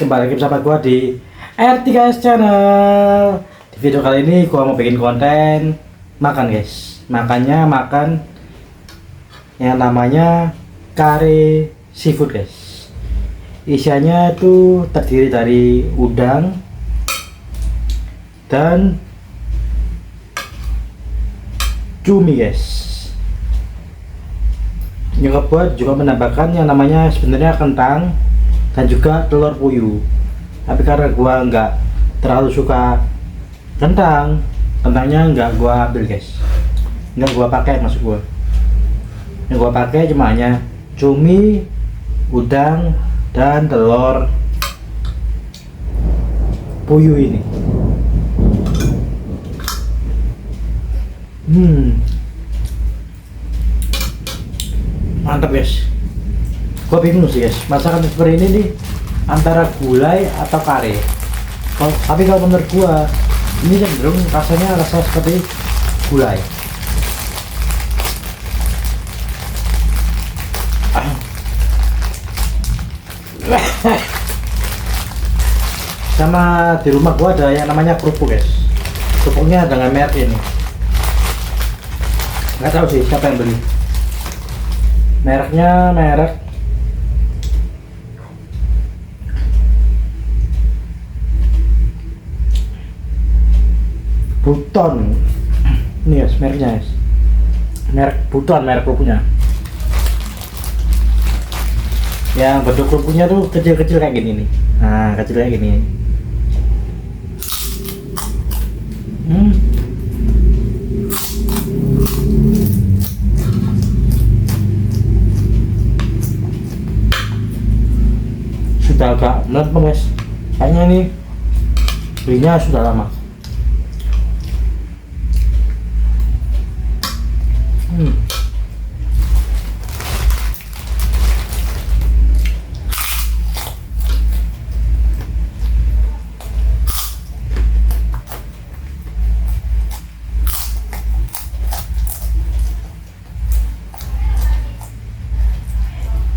kembali lagi bersama gua di R3S Channel. Di video kali ini gua mau bikin konten makan, guys. Makan yang namanya kare seafood, guys. Isiannya itu terdiri dari udang dan cumi, guys. Yang buat juga menambahkan yang namanya sebenarnya kentang dan juga telur puyuh, tapi karena gua nggak terlalu suka kentangnya nggak gua ambil, guys. Nggak gua pakai, maksud gua yang gua pakai cuma hanya cumi, udang dan telur puyuh ini. Mantap, guys. Gua bingung sih, guys, masakan seperti ini nih antara gulai atau kare. Tapi kalau menurut gua ini cenderung rasanya rasa seperti gulai. Sama di rumah gua ada yang namanya kerupuk, guys. Kerupuknya dengan merek ini. Nggak tahu sih siapa yang beli. Mereknya merek Buton. Ini, guys, mereknya, guys. Merek Buton, merek kerupuknya. Yang bentuk kerupuknya tuh kecil-kecil kayak gini nih. Nah, kecil kayak gini. Sudah agak melempem, guys. Kayaknya ini belinya sudah lama.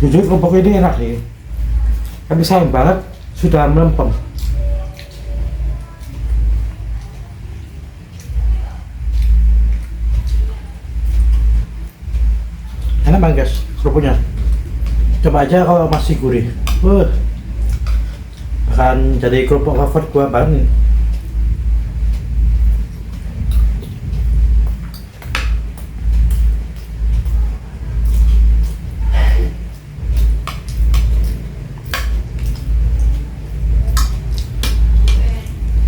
Jujur kerupuk ini enak sih, tapi sayang banget sudah melempem. Enak banget, guys, kerupuknya. Coba aja kalau masih gurih. Bahkan jadi kerupuk favorit gua banget.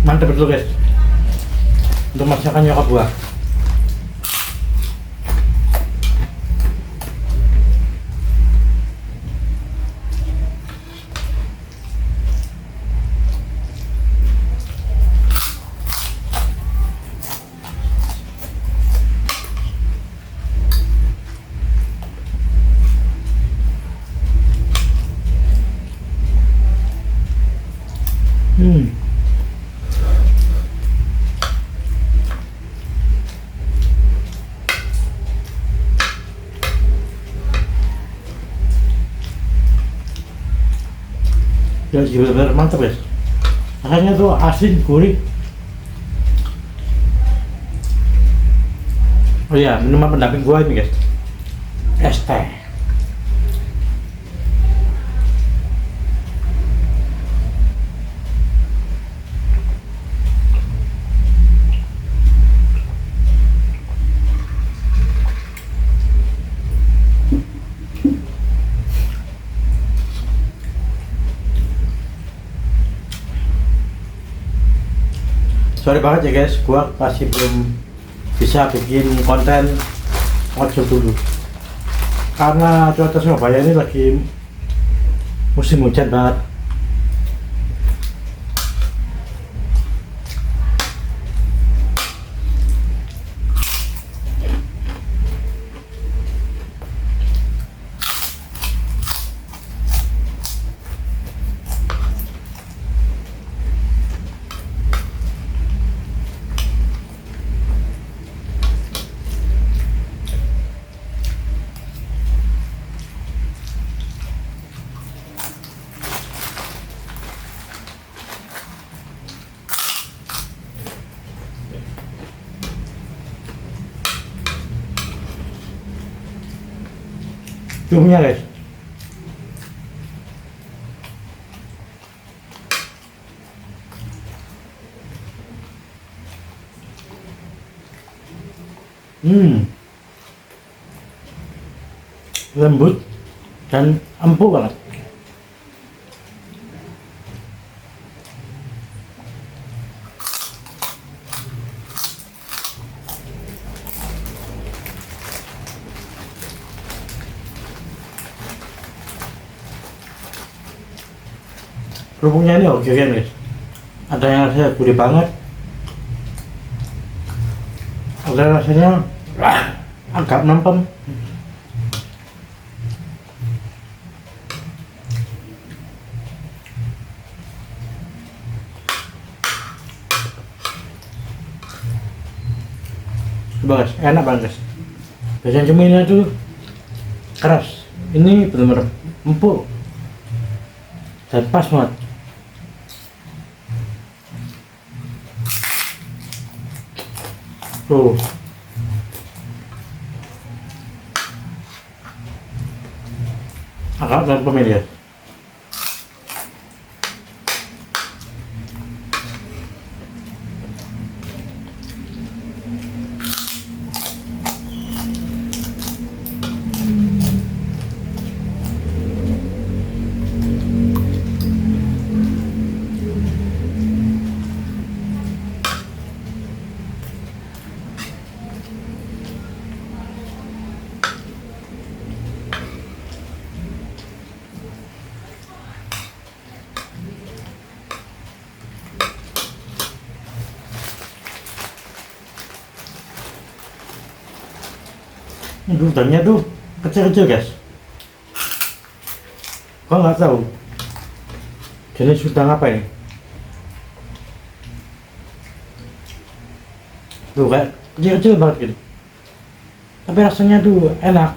Mantap betul, guys, untuk masakan nyokap gua. Ya, benar-benar mantap, guys. Rasanya tuh asin, gurih. Oh iya, minuman pendamping gua ini, guys, es teh. Sorry banget ya, guys, gua masih belum bisa bikin konten ojol dulu karena cuaca Surabaya ini lagi musim hujan banget. Cumnya guys. Lembut dan empuk banget. Kerupuknya ini oke kan guys, ada yang rasanya gurih banget, ada rasanya agak mempem. Coba guys, enak banget guys. Biasanya cumi ini tuh keras, ini benar-benar empuk dan pas banget. Tuh, agak dan pemilihan. Udangnya tuh kecil-kecil guys. Gua nggak tahu jenis udang apa ini. Tuh kayak kecil-kecil banget gitu. Tapi rasanya tuh enak.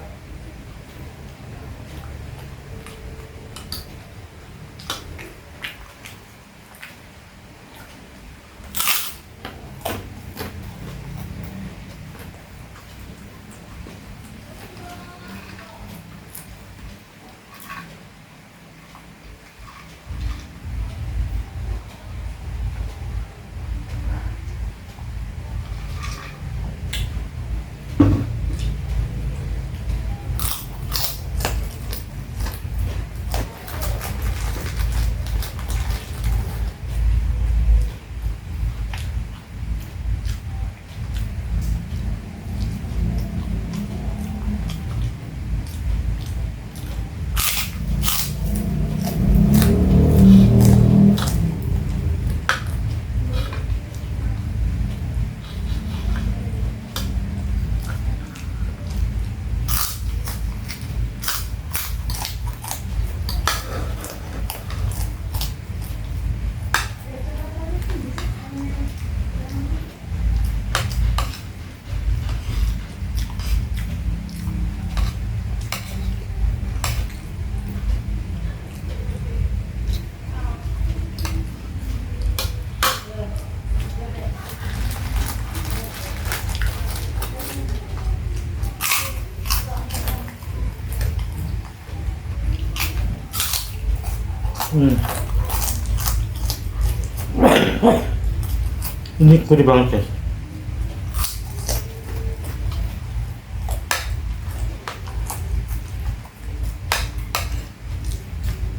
Ini gurih banget guys.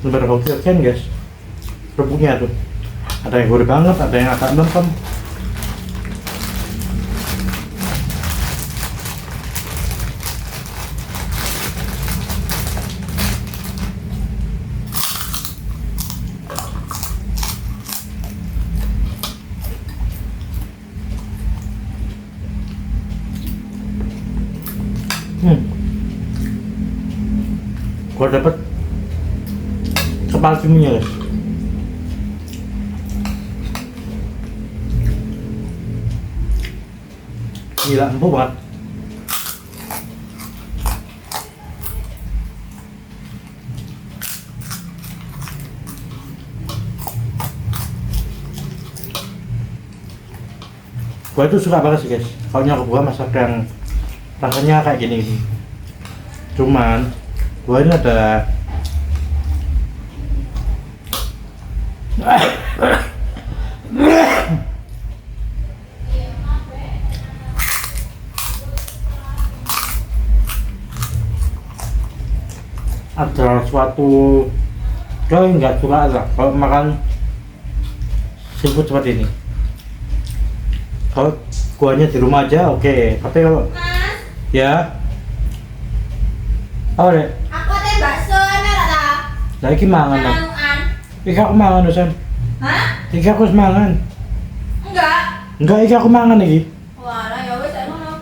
Bener oke kan guys. Kerupuknya tuh ada yang gurih banget, ada yang agak lempem. Gua dapet kepala cuminya guys. Gila empuk banget. Gua itu suka banget sih guys kalau nyokap gua masak yang rasanya kayak gini. Cuman Gua ini ada suatu gue nggak suka lah kalau makan seafood seperti ini. Kalau guanya di rumah aja oke, tapi kalau ya apa deh? Aku teh bakso ana ta? Lah iki mangan lah. Anuan. Iki aku mangan San. Hah? Iki aku wis mangan. Enggak. Enggak, iki aku mangan iki. Wah, lah ya wis ngono.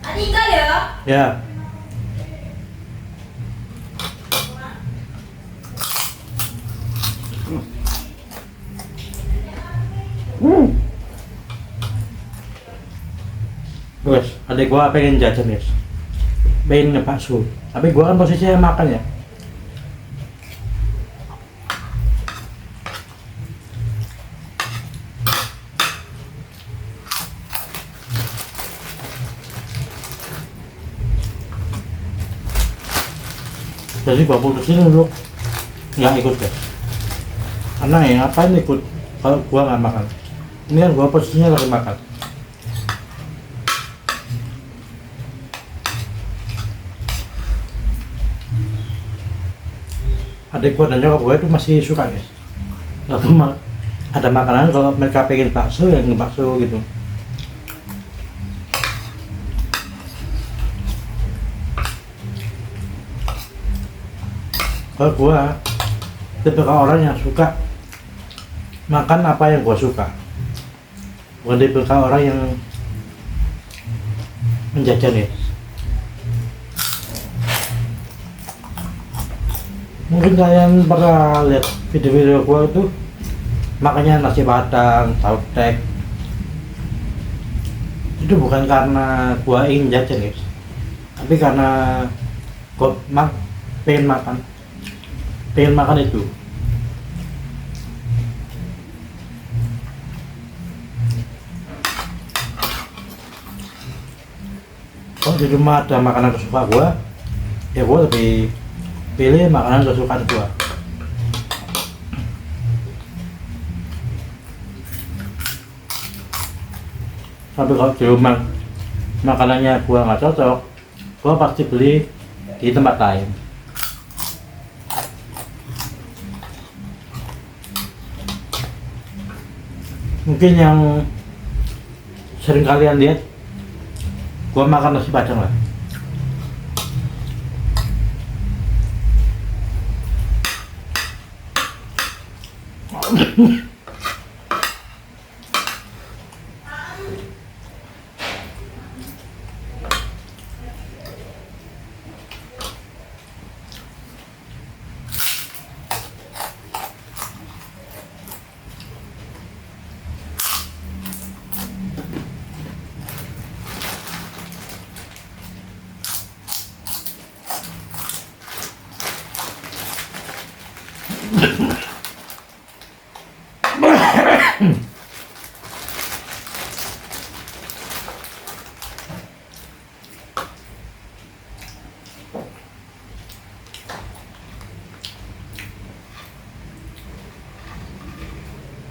Tinggal ya. Ya. Guys, adik gua pengen jajan guys, pengen ngebakso, tapi gua kan posisinya makan ya. Jadi gua putusin dulu nggak ikut guys, karena ya ngapain ikut kalau gua nggak makan. Ini kan gua posisinya lagi makan. Adik gua dan nyokap gua itu masih suka guys. Lalu ada makanan kalau mereka pengen bakso ya ngebakso gitu. Kalau gua tipe orang yang suka makan apa yang gua suka, bukan tipe orang yang menjajan ya. Mungkin kalian pernah lihat video-video gua itu makanya nasi padang, tahu tek. Itu bukan karena gua ingin jajan guys, tapi karena gua pengen makan itu. Kalau di rumah ada makanan kesukaan gua, ya gua lebih pilih makanan kesukaan gua. Tapi kalau di rumah makanannya gua nggak cocok, gua pasti beli di tempat lain. Mungkin yang sering kalian lihat gua makan nasi padang lah.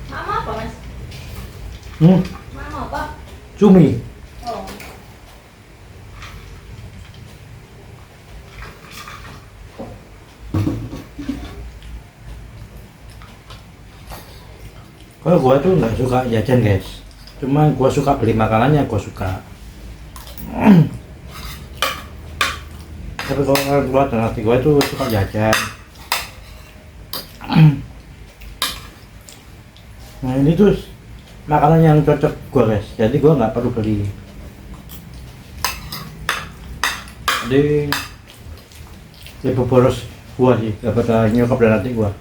Mama apa, Mas? Mama apa? Cumi. Oh. Kalau gua tuh nggak suka jajan guys, cuma gua suka beli makanannya gua suka. Tapi kalau orang tua dan hati gua tuh suka jajan. Nah ini tuh makanan yang cocok gua guys, jadi gua nggak perlu beli. Jadi lebih boros gua sih daripada nyokap dan hati gua.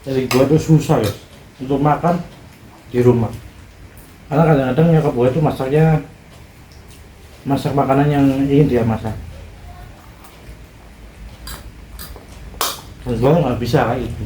Jadi gua tuh susah guys untuk makan di rumah, karena kadang-kadang nyokap gua itu masak makanan yang ingin dia masak. Gua nggak bisa kayak gitu.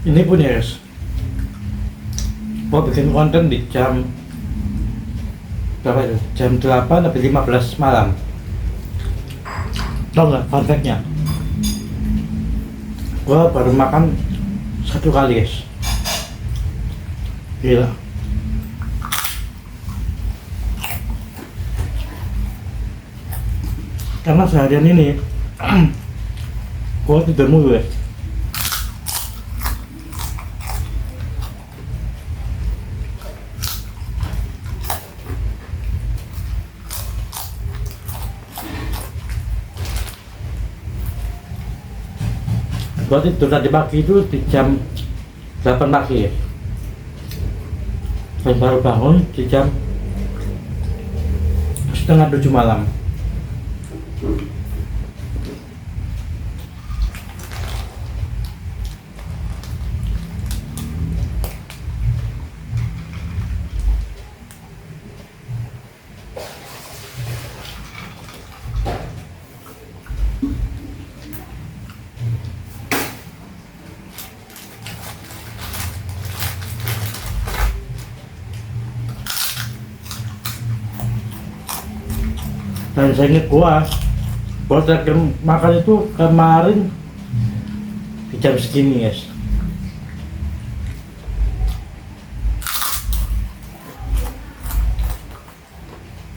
Ini pun ya guys, gua bikin konten di jam berapa itu? Jam 8 lebih 15 malam. Tau nggak fun fact-nya? Gua baru makan 1 kali guys. Gila. Karena seharian ini gua tidur mulu guys. Gua tidur tadi pagi itu di jam 8 pagi ya. Dan baru bangun di jam setengah 7 malam. Dan saya ingat gua terakhir makan itu kemarin di jam segini guys.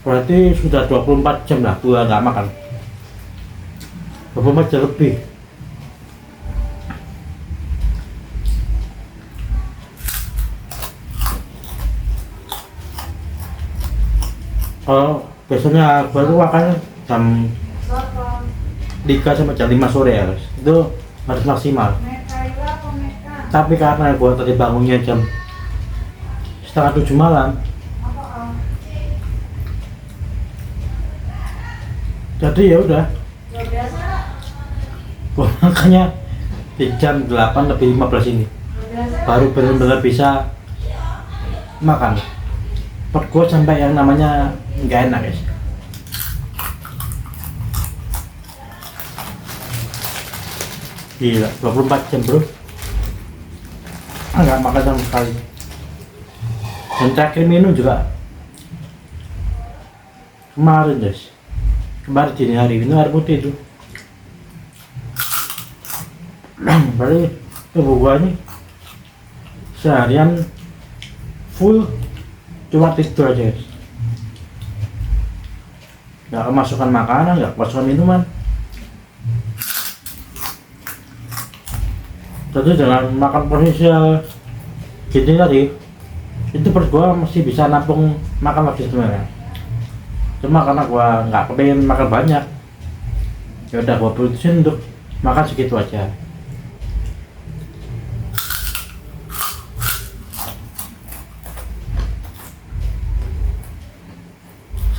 Berarti sudah 24 jam lah gua nggak makan. 24 jam lebih. Kalau biasanya gua tuh makannya jam 3 sampai jam 5 sore ya guys. Itu harus maksimal. Tapi karena gua tadi bangunnya jam setengah 7 malam, jadi ya udah gua makannya di jam 8 lebih 15 ini baru benar-benar bisa makan. Perut gua sampai yang namanya nggak enak guys. Gila, 24 jam bro, nggak makan sama sekali. Dan terakhir minum juga kemarin guys, kemarin dini hari minum air putih itu. Berarti tubuh gua ini seharian full cuma tidur aja guys, nggak kemasukan makanan, nggak kemasukan minuman. Jadi dengan makan porsi gini tadi, itu perut gua masih bisa nampung makan lagi sebenarnya. Cuma karena gua nggak kepengen makan banyak, ya udah gua putusin untuk makan segitu aja.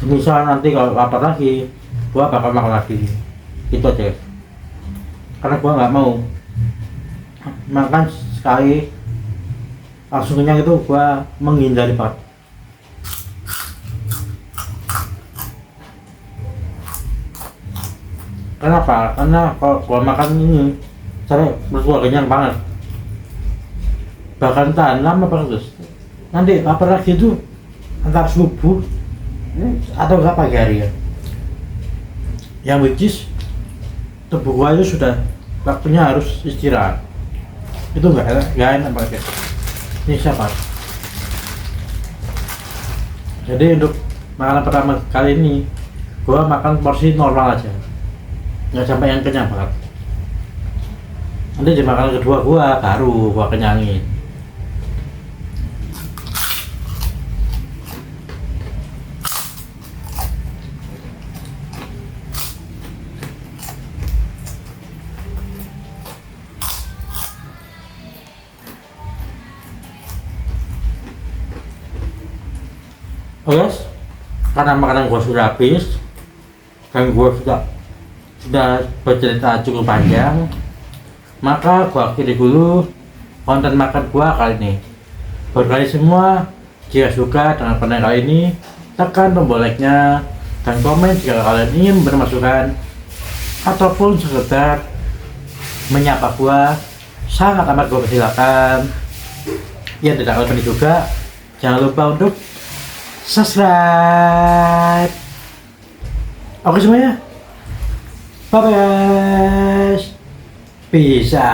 Semisal nanti kalau lapar lagi, gua bakal makan lagi. Itu aja. Karena gua nggak mau makan sekali langsung kenyang, itu gua menghindari banget. Kenapa? Karena kalau gua makan ini saya menurut gua kenyang banget, bahkan tahan lama banget terus. Nanti lapar lagi itu antara subuh atau enggak pagi hari ya, yang which is tubuh gua itu sudah waktunya harus istirahat. Itu nggak enak banget ya. Ini siapa? Jadi untuk makanan pertama kali ini gua makan porsi normal aja, nggak sampai yang kenyang banget. Nanti di makanan kedua gua baru gua kenyangin. Guys, karena makanan gua sudah habis dan gua sudah bercerita cukup panjang, maka gua akhiri dulu konten makan gua kali ini. Buat kalian semua, jika suka dengan konten kali ini, tekan tombol like-nya dan komen jika kalian ingin bermasukan ataupun sekedar menyapa gua, sangat amat gua persilakan. Yang tidak lupa juga, jangan lupa untuk subscribe. Oke semuanya, bye bye, bisa.